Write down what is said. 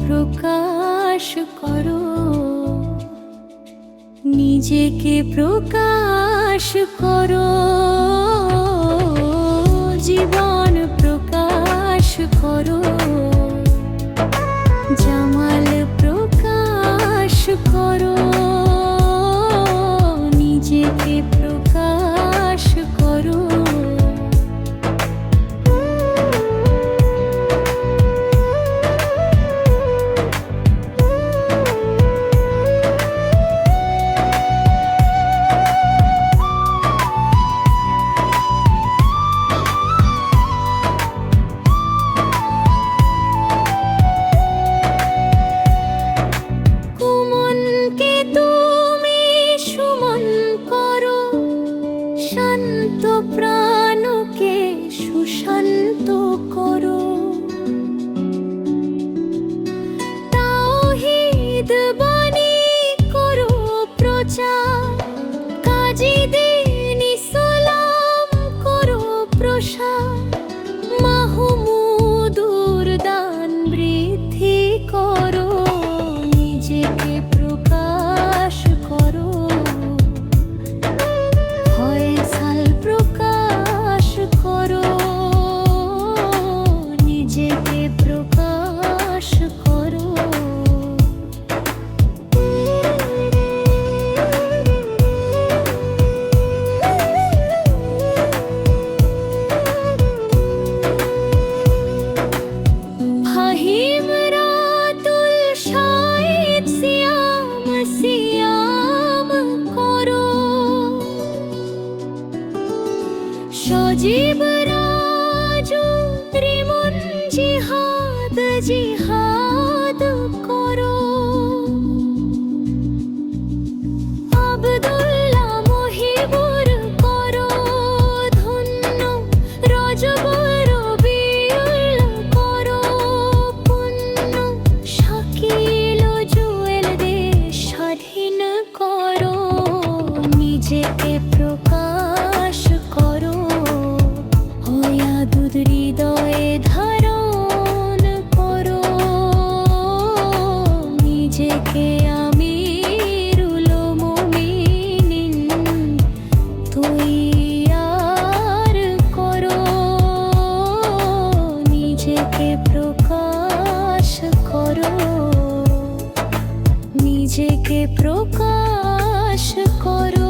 প্রকাশ করো, নিজেকে প্রকাশ করো, জীবন প্রকাশ করো, জামাল প্রকাশ করো, নিজেকে প্রকাশ করো। শান্ত প্রাণকে সুশান্ত করো, তাওহীদ বাণী করো প্রচার, কাজী দ্বীন ইসলাম করো প্রসার, মাহমুদুর দান বৃদ্ধি করো, নিজেকে প্রকাশ করো, প্রকাশ করো, নিজেকে প্রকাশ করো। ফাহিম রাতুল শাহিদ সিয়াম করো, সজীব রাজু রিমন জিহাদ করো, আব্দুল্লাহ মহিবুর করো ধন্য, রজব রবিউল করো পুণ্য, শাকিল জুয়েল দেশ স্বাধীন করো, নিজেকে প্রকাশ করো, হৃদয়ে ধারণ করো, নিজেকে আমিরুল মুমিনিন তৈয়ার করো, নিজেকে প্রকাশ করো, নিজেকে প্রকাশ করো।